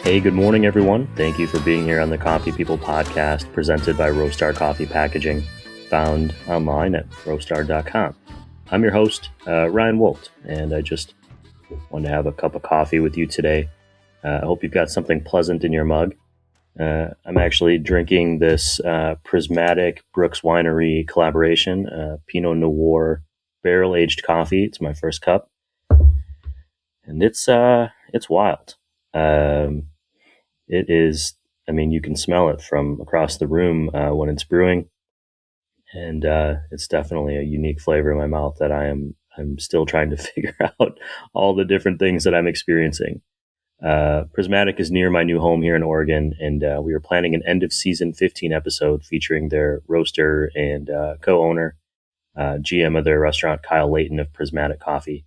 Hey, good morning, everyone. Thank you for being here on the Coffee People podcast presented by Roastery Coffee Packaging, found online at roastery.com. I'm your host, Ryan Woldt, and I just wanted to have a cup of coffee with you today. I hope you've got something pleasant in your mug. I'm actually drinking this Prismatic Brooks Winery collaboration, Pinot Noir barrel-aged coffee. It's my first cup, and it's wild. It is, you can smell it from across the room when it's brewing, and it's definitely a unique flavor in my mouth that I'm still trying to figure out all the different things that I'm experiencing. Prismatic is near my new home here in Oregon, and we are planning an end of season 15 episode featuring their roaster and co-owner, GM of their restaurant, Kyle Layton of Prismatic Coffee.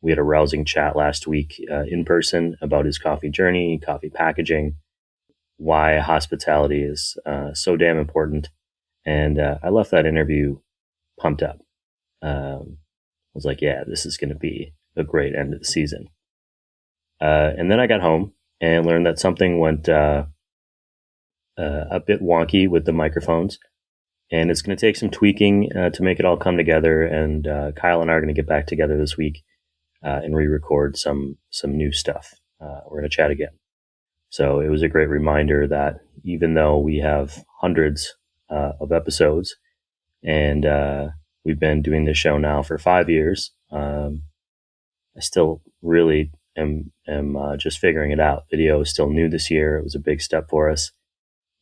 We had a rousing chat last week in person about his coffee journey, coffee packaging, why hospitality is so damn important. And I left that interview pumped up. I was like, yeah, this is going to be a great end of the season. And then I got home and learned that something went a bit wonky with the microphones. And it's going to take some tweaking to make it all come together. And Kyle and I are going to get back together this week and re-record some new stuff. We're going to chat again. So it was a great reminder that even though we have hundreds of episodes and we've been doing this show now for 5 years, I still really am just figuring it out. Video is still new this year. It was a big step for us.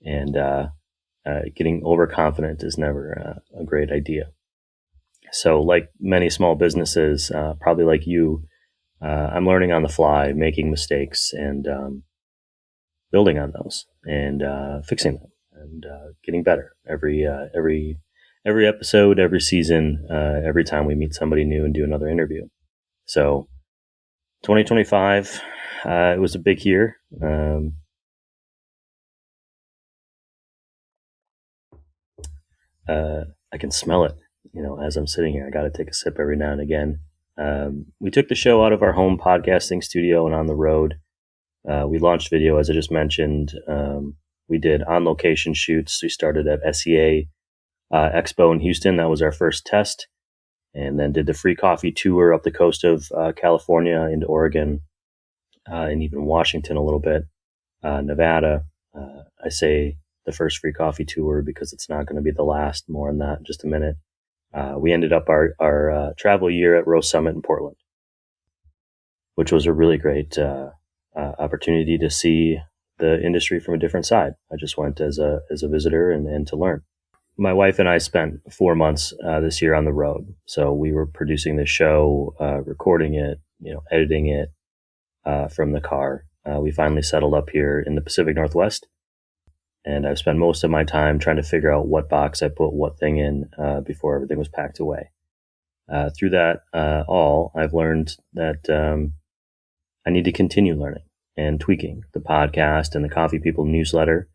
And getting overconfident is never a great idea. So like many small businesses, probably like you, I'm learning on the fly, making mistakes and building on those and fixing them and getting better every episode, every season, every time we meet somebody new and do another interview. So 2025, it was a big year. I can smell it. As I'm sitting here, I got to take a sip every now and again. We took the show out of our home podcasting studio and on the road. We launched video, as I just mentioned. We did on-location shoots. We started at Hacea Expo in Houston. That was our first test. And then did the free coffee tour up the coast of California into Oregon and even Washington a little bit, Nevada. I say the first free coffee tour because it's not going to be the last. More on that in just a minute. We ended up our travel year at Rose Summit in Portland, which was a really great opportunity to see the industry from a different side. I just went as a visitor and to learn. My wife and I spent 4 months this year on the road. So we were producing the show, recording it, editing it from the car. We finally settled up here in the Pacific Northwest. And I've spent most of my time trying to figure out what box I put what thing in before everything was packed away. Through that I've learned that I need to continue learning and tweaking the podcast and the Coffee People newsletter.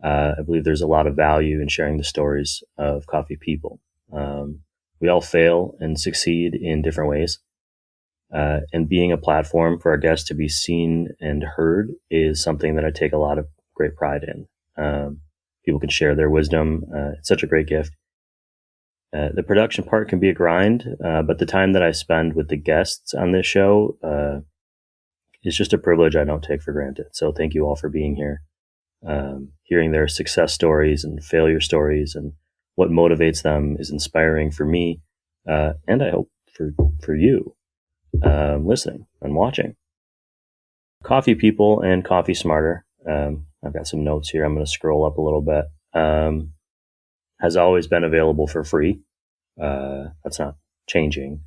I believe there's a lot of value in sharing the stories of coffee people. We all fail and succeed in different ways. And being a platform for our guests to be seen and heard is something that I take a lot of great pride in. People can share their wisdom. It's such a great gift. The production part can be a grind, but the time that I spend with the guests on this show is just a privilege I don't take for granted. So thank you all for being here, hearing their success stories and failure stories and what motivates them is inspiring for me, and I hope for you listening and watching. Coffee People and Coffee Smarter. I've got some notes here. I'm going to scroll up a little bit. Has always been available for free. That's not changing.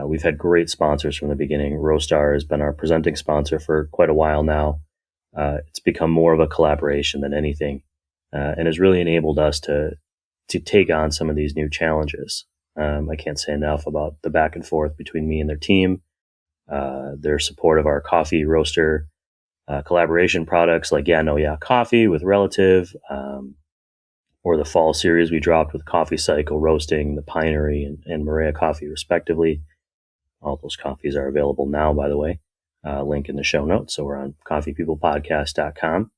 We've had great sponsors from the beginning. Roastery has been our presenting sponsor for quite a while now. It's become more of a collaboration than anything, and has really enabled us to take on some of these new challenges. I can't say enough about the back and forth between me and their team, their support of our coffee roaster collaboration products like Yeah No Yeah Coffee with Relative, or the fall series we dropped with Coffee Cycle Roasting, the Pinery, and Marea Coffee, respectively. All those coffees are available now, by the way. link in the show notes. So we're on coffeepeoplepodcast.com.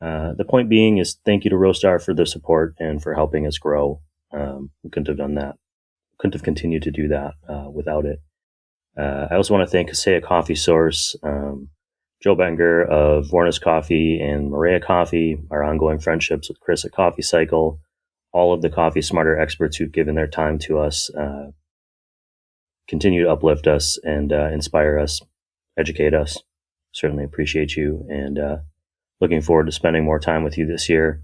The point being is thank you to Roastar for the support and for helping us grow. We couldn't have done that. Couldn't have continued to do that without it. I also want to thank Hacea Coffee Source, Joe Benger of Warner's Coffee and Marea Coffee, our ongoing friendships with Chris at Coffee Cycle, all of the Coffee Smarter experts who've given their time to us, continue to uplift us and inspire us, educate us. Certainly appreciate you, and looking forward to spending more time with you this year.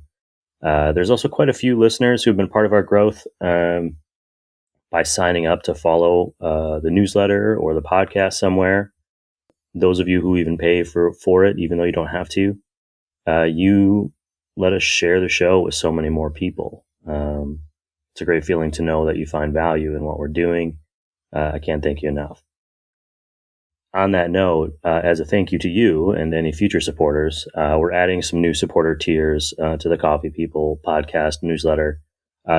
There's also quite a few listeners who've been part of our growth by signing up to follow the newsletter or the podcast somewhere. Those of you who even pay for it, even though you don't have to, you let us share the show with so many more people. It's a great feeling to know that you find value in what we're doing. I can't thank you enough. On that note, as a thank you to you and any future supporters, we're adding some new supporter tiers to the Coffee People podcast newsletter,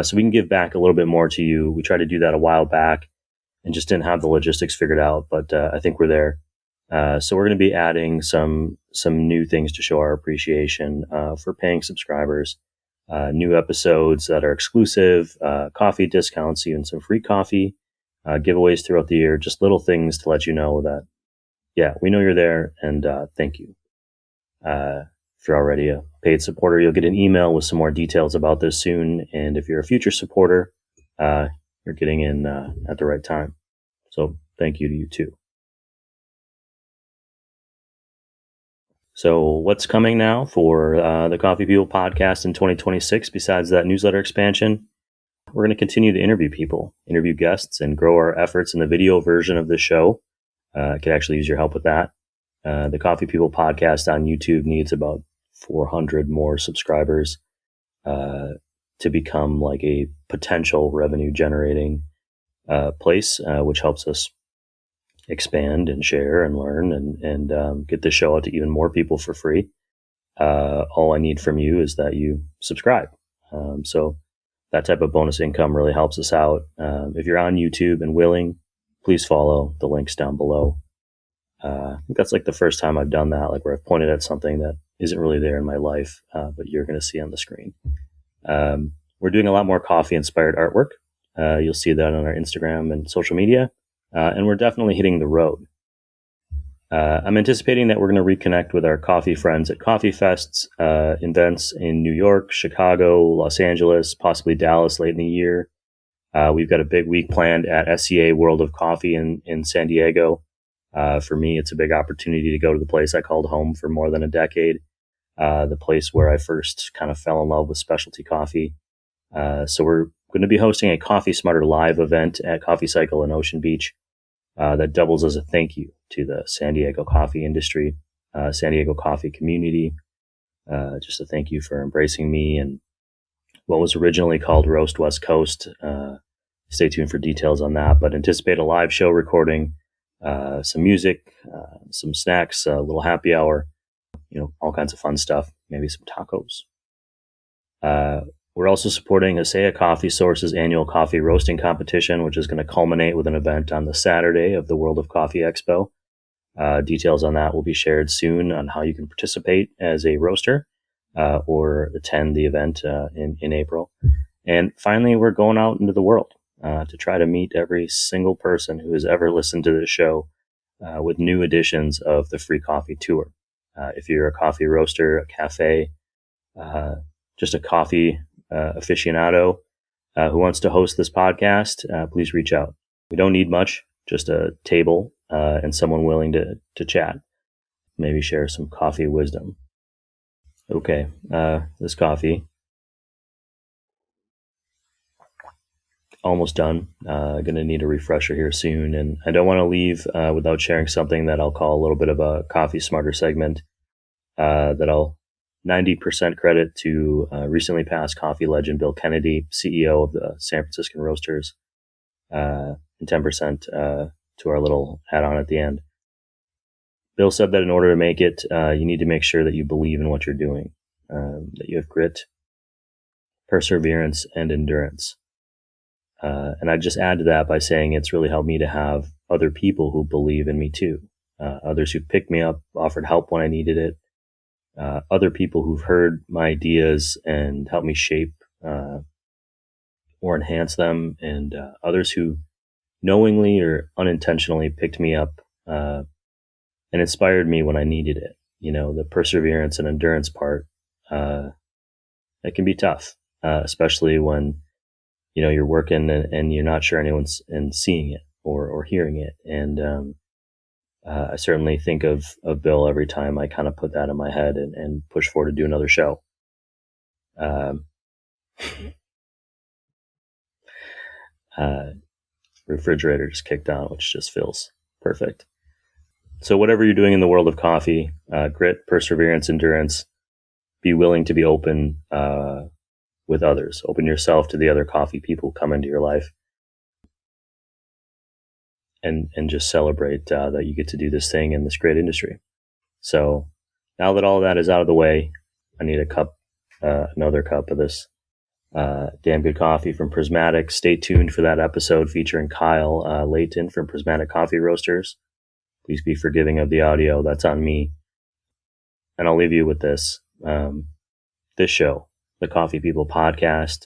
so we can give back a little bit more to you. We tried to do that a while back and just didn't have the logistics figured out, but I think we're there. So we're going to be adding some new things to show our appreciation for paying subscribers, new episodes that are exclusive, coffee discounts, even some free coffee, giveaways throughout the year, just little things to let you know that, yeah, we know you're there, and thank you. If you're already a paid supporter, you'll get an email with some more details about this soon, and if you're a future supporter, you're getting in at the right time. So thank you to you too. So what's coming now for the Coffee People podcast in 2026 besides that newsletter expansion? We're going to continue to interview people, interview guests, and grow our efforts in the video version of the show. I could actually use your help with that. The Coffee People podcast on YouTube needs about 400 more subscribers to become like a potential revenue generating place, which helps us expand and share and learn and get the show out to even more people for free. All I need from you is that you subscribe. So that type of bonus income really helps us out. If you're on YouTube and willing, please follow the links down below. I think that's like the first time I've done that, like where I've pointed at something that isn't really there in my life, but you're going to see on the screen. We're doing a lot more coffee inspired artwork. You'll see that on our Instagram and social media. And we're definitely hitting the road. I'm anticipating that we're going to reconnect with our coffee friends at Coffee Fests, events in New York, Chicago, Los Angeles, possibly Dallas late in the year. We've got a big week planned at SCA World of Coffee in San Diego. For me, it's a big opportunity to go to the place I called home for more than a decade, the place where I first kind of fell in love with specialty coffee. So we're going to be hosting a Coffee Smarter live event at Coffee Cycle in Ocean Beach that doubles as a thank you to the San Diego coffee industry, San Diego coffee community. Just a thank you for embracing me and what was originally called Roast West Coast. Stay tuned for details on that, but anticipate a live show recording, some music, some snacks, a little happy hour, all kinds of fun stuff, maybe some tacos. We're also supporting Hacea Coffee Source's annual coffee roasting competition, which is going to culminate with an event on the Saturday of the World of Coffee Expo. Details on that will be shared soon on how you can participate as a roaster or attend the event in April. And finally, we're going out into the world to try to meet every single person who has ever listened to this show with new editions of the Free Coffee Tour. If you're a coffee roaster, a cafe, just a coffee aficionado who wants to host this podcast, please reach out. We don't need much, just a table and someone willing to chat, maybe share some coffee wisdom. Okay, this coffee, almost done. Going to need a refresher here soon, and I don't want to leave without sharing something that I'll call a little bit of a Coffee Smarter segment that I'll 90% credit to recently passed coffee legend Bill Kennedy, CEO of the San Franciscan Roasters, and 10% to our little add-on at the end. Bill said that in order to make it, you need to make sure that you believe in what you're doing, that you have grit, perseverance, and endurance. And I just add to that by saying it's really helped me to have other people who believe in me too. others who've picked me up, offered help when I needed it, other people who've heard my ideas and helped me shape or enhance them, and others who knowingly or unintentionally picked me up and inspired me when I needed it. The perseverance and endurance part, it can be tough, especially when, you're working and you're not sure anyone's seeing it or hearing it. And I certainly think of Bill every time I kind of put that in my head and push forward to do another show. Refrigerator just kicked on, which just feels perfect. So whatever you're doing in the world of coffee, grit, perseverance, endurance, be willing to be open with others. Open yourself to the other coffee people who come into your life, and just celebrate that you get to do this thing in this great industry. So now that all that is out of the way, I need another cup of this damn good coffee from Prismatic. Stay tuned for that episode featuring Kyle Layton from Prismatic Coffee Roasters. Please be forgiving of the audio. That's on me. And I'll leave you with this. This show, the Coffee People Podcast,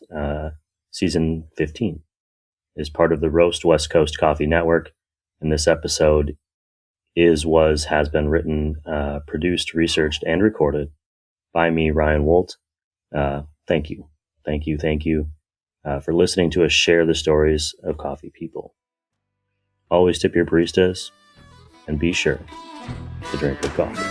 season 15, is part of the Roast West Coast Coffee Network. And this episode has been written, produced, researched, and recorded by me, Ryan Woldt. Thank you for listening to us share the stories of coffee people. Always tip your baristas, and be sure to drink good coffee.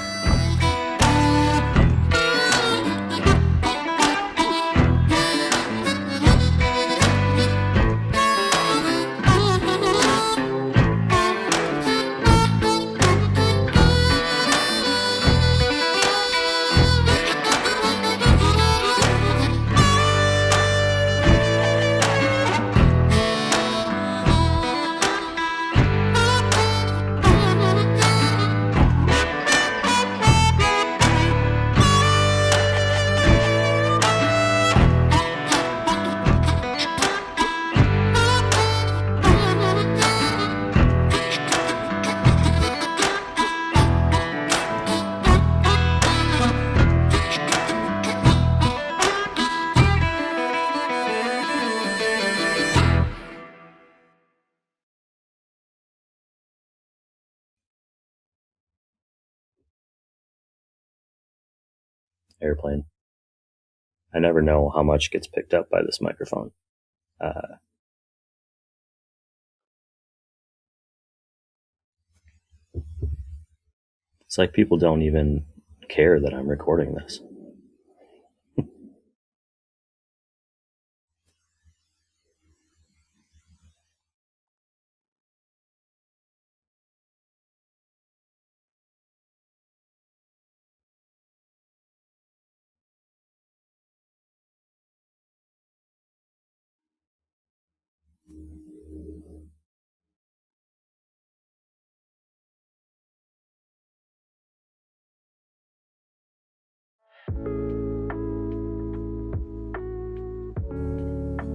Airplane. I never know how much gets picked up by this microphone. It's like people don't even care that I'm recording this.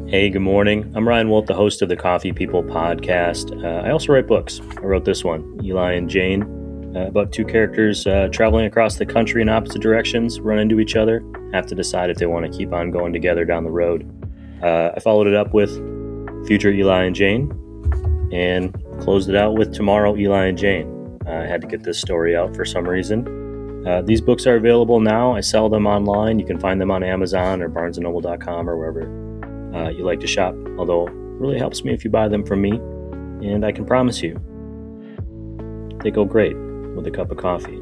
Hey, good morning. I'm Ryan Woldt, the host of the Coffee People Podcast. I also write books. I wrote this one, Eli and Jane, about two characters traveling across the country in opposite directions, run into each other, have to decide if they want to keep on going together down the road. I followed it up with Future Eli and Jane, and closed it out with Tomorrow Eli and Jane. I had to get this story out for some reason. These books are available now. I sell them online. You can find them on Amazon or barnesandnoble.com or wherever you like to shop, although it really helps me if you buy them from me, and I can promise you they go great with a cup of coffee.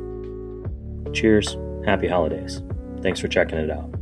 Cheers, happy holidays. Thanks for checking it out.